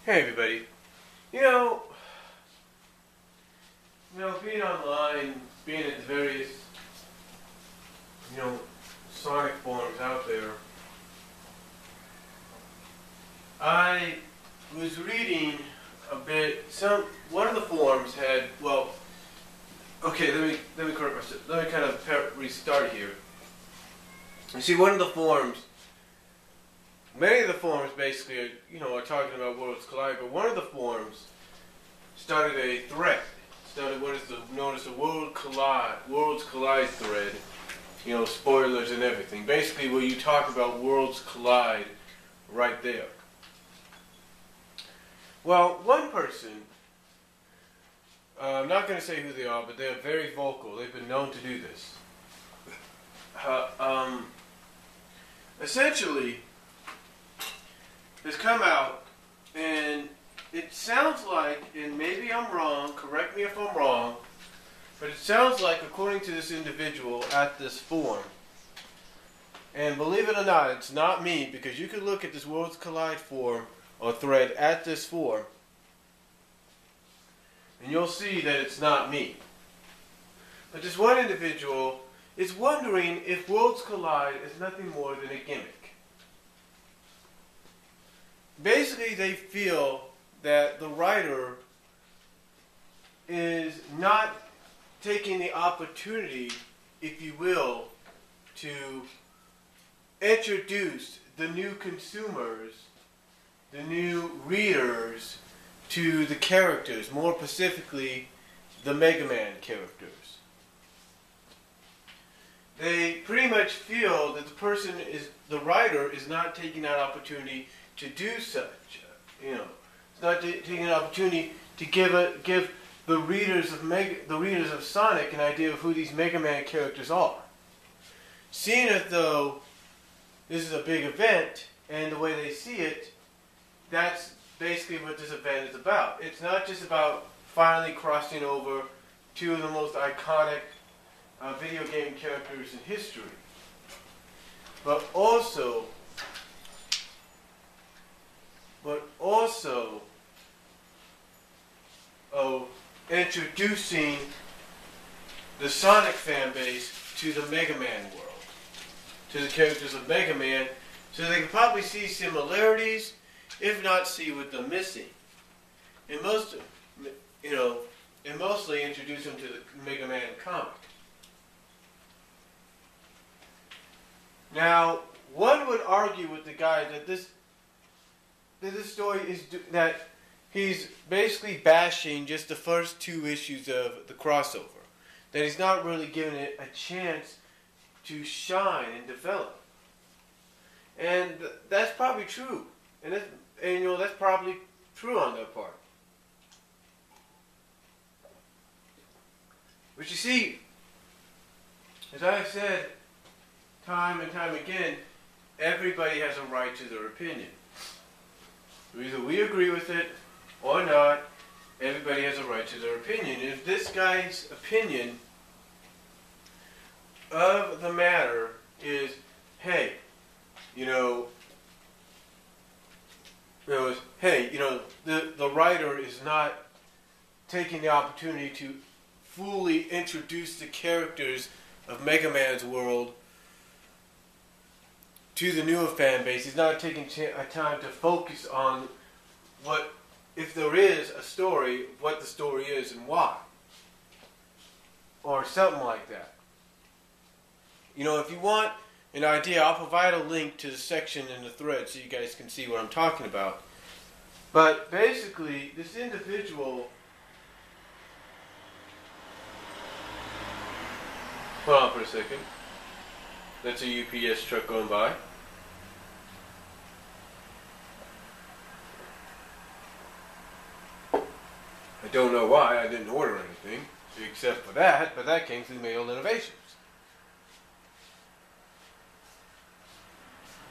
Hey everybody. You know, being online, being at the various, Sonic forums out there, I was reading a bit. One of the forums had, okay, let me correct myself. Let me kind of restart here. You see, one of the forums, many of the forums basically are talking about Worlds Collide, but one of the forums started a thread. Started what is known as the Worlds Collide thread. Spoilers and everything. Basically, where you talk about Worlds Collide right there. Well, one person, I'm not going to say who they are, but they're very vocal. They've been known to do this. Essentially, has come out, and it sounds like, and maybe I'm wrong, correct me if I'm wrong, but it sounds like, according to this individual at this forum, and believe it or not, it's not me, because you can look at this Worlds Collide forum or thread at this forum, and you'll see that it's not me. But this one individual is wondering if Worlds Collide is nothing more than a gimmick. Basically, they feel that the writer is not taking the opportunity, if you will, to introduce the new consumers, the new readers, to the characters, more specifically, the Mega Man characters. They pretty much feel that the writer is not taking that opportunity to do such. It's not taking an opportunity to give the readers of Sonic an idea of who these Mega Man characters are. Seeing as though this is a big event, and the way they see it, that's basically what this event is about. It's not just about finally crossing over two of the most iconic video game characters in history, but also introducing the Sonic fan base to the Mega Man world, to the characters of Mega Man, so they can probably see similarities, if not see what they're missing, and mostly introduce them to the Mega Man comic. Now, one would argue with the guy that this story is that he's basically bashing just the first two issues of the crossover. That he's not really giving it a chance to shine and develop. And that's probably true. And that's probably true on their part. But you see, as I've said time and time again, everybody has a right to their opinion. Either we agree with it or not, everybody has a right to their opinion. And if this guy's opinion of the matter is, hey, the writer is not taking the opportunity to fully introduce the characters of Mega Man's world to the newer fan base. He's not taking time to focus on what, if there is a story, what the story is and why. Or something like that. If you want an idea, I'll provide a link to the section in the thread so you guys can see what I'm talking about. But basically, this individual... Hold on for a second. That's a UPS truck going by. I don't know why, I didn't order anything, except for that, but that came through Mail Innovations.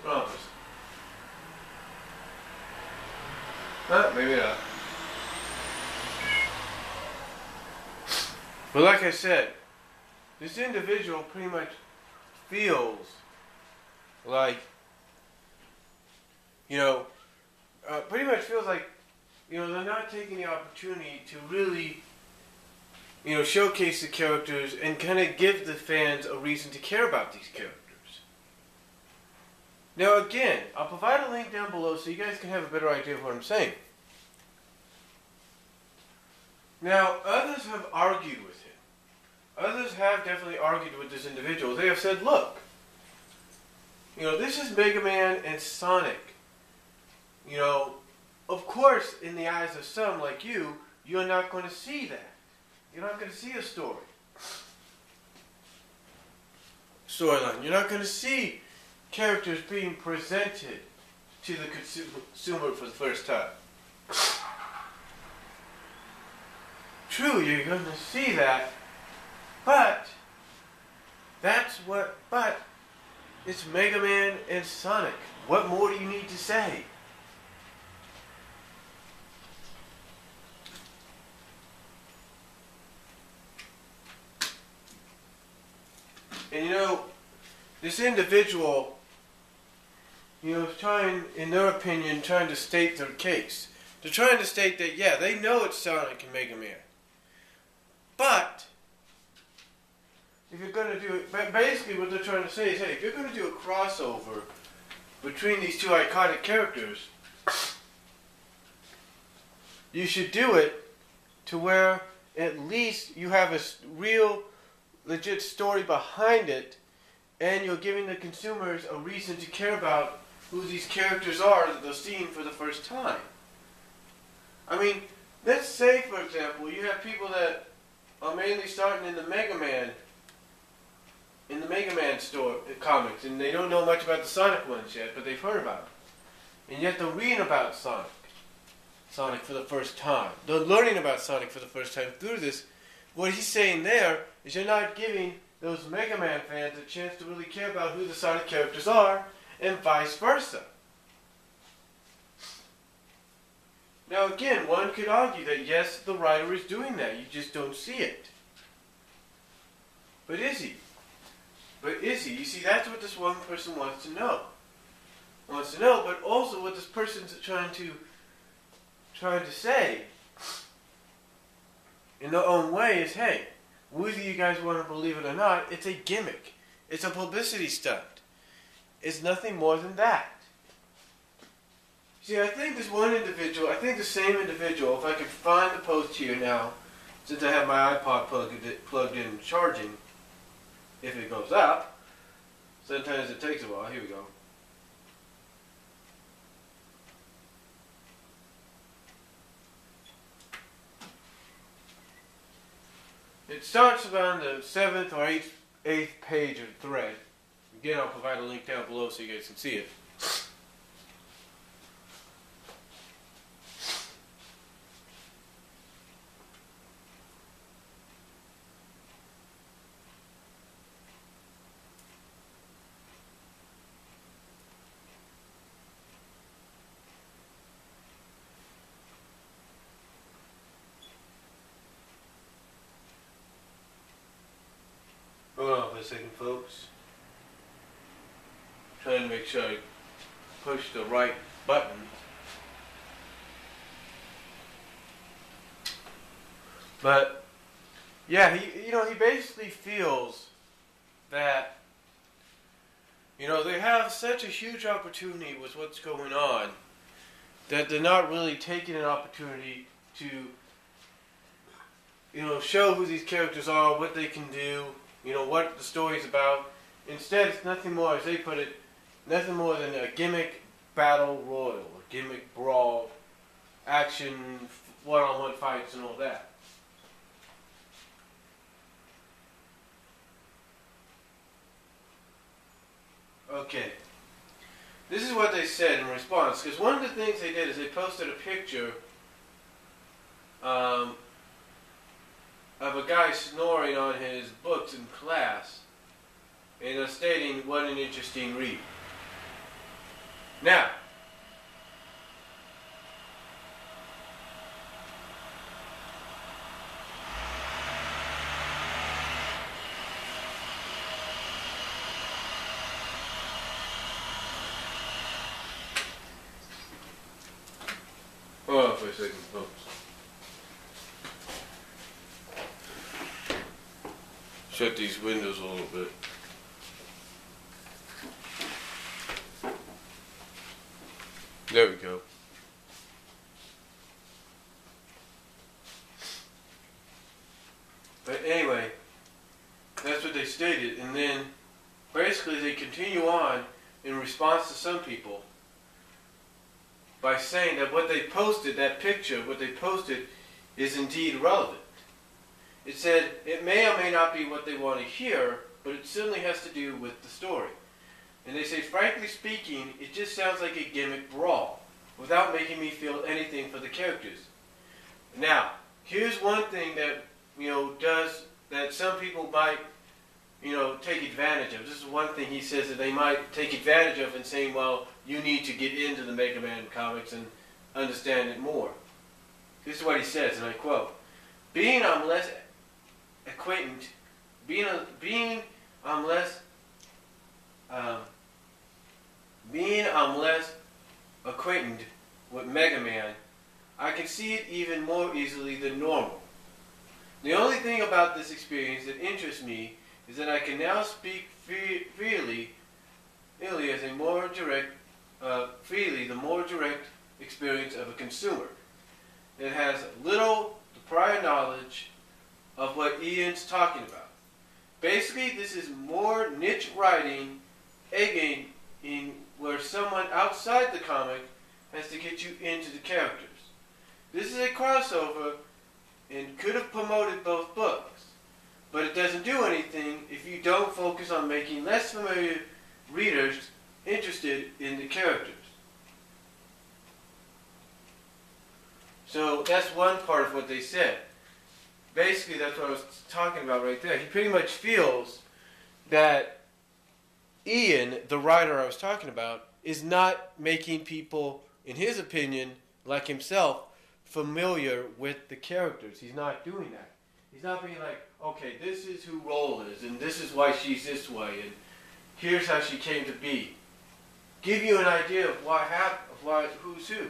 Oh, maybe not. But like I said, this individual pretty much feels like, pretty much feels like they're not taking the opportunity to really, showcase the characters and kind of give the fans a reason to care about these characters. Now again, I'll provide a link down below so you guys can have a better idea of what I'm saying. Now, others have argued with him. Others have definitely argued with this individual. They have said, look, this is Mega Man and Sonic. Of course, in the eyes of some like you, you're not going to see that. You're not going to see a storyline. You're not going to see characters being presented to the consumer for the first time. True, you're going to see that, but it's Mega Man and Sonic. What more do you need to say? And this individual, is trying, in their opinion, trying to state their case. They're trying to state that, yeah, they know it's Sonic and Mega Man. But, if you're going to do it, basically what they're trying to say is, hey, if you're going to do a crossover between these two iconic characters, you should do it to where at least you have a real, legit story behind it, and you're giving the consumers a reason to care about who these characters are that they're seeing for the first time. I mean, let's say, for example, you have people that are mainly starting in the Mega Man store comics, and they don't know much about the Sonic ones yet, but they've heard about it. And yet they're reading about Sonic for the first time. They're learning about Sonic for the first time through this. What he's saying there is you're not giving those Mega Man fans a chance to really care about who the Sonic characters are, and vice versa. Now again, one could argue that yes, the writer is doing that, you just don't see it. But is he? You see, that's what this one person wants to know. But also what this person's trying to say in their own way is, hey, whether you guys want to believe it or not, it's a gimmick. It's a publicity stunt. It's nothing more than that. See, I think this one individual, the same individual, if I could find the post here now, since I have my iPod plugged in and charging, if it goes up, sometimes it takes a while. Here we go. It starts around the 7th or 8th page of the thread. Again, I'll provide a link down below so you guys can see it. Hold on for a second, folks. Trying to make sure I push the right button. But yeah, he basically feels that they have such a huge opportunity with what's going on that they're not really taking an opportunity to show who these characters are, what they can do, what the story's about. Instead, it's nothing more, as they put it, nothing more than a gimmick battle royal, a gimmick brawl, action, one-on-one fights, and all that. Okay. This is what they said in response, because one of the things they did is they posted a picture of a guy snoring on his books in class, and stating, what an interesting read. Now, hold on for a second. second post. Shut these windows a little bit. There we go. But anyway, that's what they stated, and then basically they continue on in response to some people by saying that what they posted, that picture, what they posted, is indeed relevant. It said it may or may not be what they want to hear, but it certainly has to do with the story. And they say, frankly speaking, it just sounds like a gimmick brawl, without making me feel anything for the characters. Now, here's one thing that, does, that some people might, take advantage of. This is one thing he says that they might take advantage of in saying, well, you need to get into the Mega Man comics and understand it more. This is what he says, and I quote, being I'm less acquainted with Mega Man, I can see it even more easily than normal. The only thing about this experience that interests me is that I can now speak freely as a more direct, the more direct experience of a consumer that has little the prior knowledge of what Ian's talking about. Basically, this is more niche writing, again, in where someone outside the comic has to get you into the characters. This is a crossover and could have promoted both books, but it doesn't do anything if you don't focus on making less familiar readers interested in the characters. So that's one part of what they said. Basically, that's what I was talking about right there. He pretty much feels that Ian, the writer I was talking about, is not making people, in his opinion, like himself, familiar with the characters. He's not doing that. He's not being like, okay, this is who Roll is, and this is why she's this way, and here's how she came to be. Give you an idea of who's who.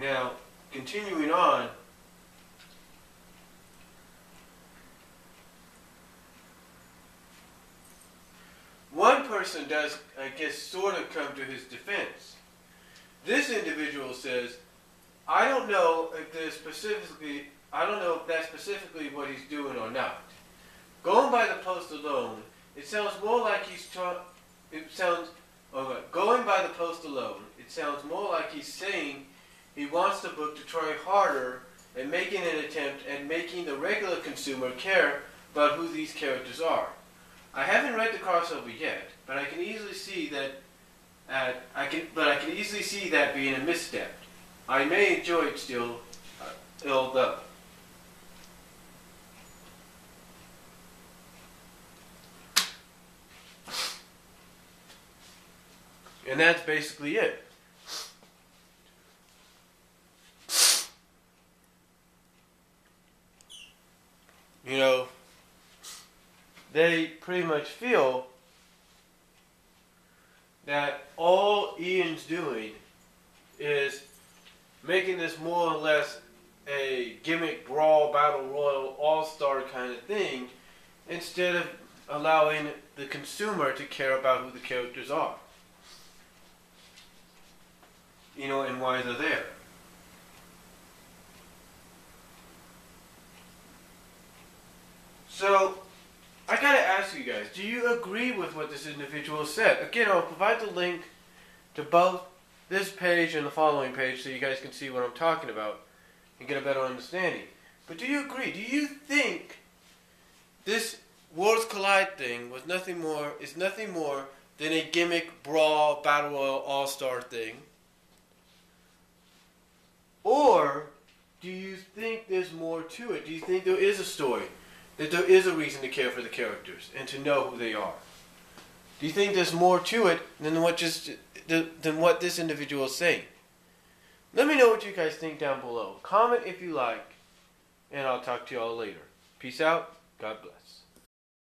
Now, continuing on, one person does, I guess, sort of come to his defense. This individual says, I don't know if that's specifically what he's doing or not. Going by the post alone, it sounds more like going by the post alone, it sounds more like he's saying he wants the book to try harder at making an attempt at making the regular consumer care about who these characters are. I haven't read the crossover yet, but I can easily see that being a misstep. I may enjoy it still, although. And that's basically it. They pretty much feel that all Ian's doing is making this more or less a gimmick brawl, battle royal, all-star kind of thing, instead of allowing the consumer to care about who the characters are. And why they're there. So, I gotta ask you guys, do you agree with what this individual said? Again, I'll provide the link to both this page and the following page so you guys can see what I'm talking about and get a better understanding. But do you agree? Do you think this Worlds Collide thing is nothing more than a gimmick, brawl, battle royal, all-star thing? Or do you think there's more to it? Do you think there is a story? That there is a reason to care for the characters and to know who they are? Do you think there's more to it than what this individual is saying? Let me know what you guys think down below. Comment if you like, and I'll talk to you all later. Peace out. God bless.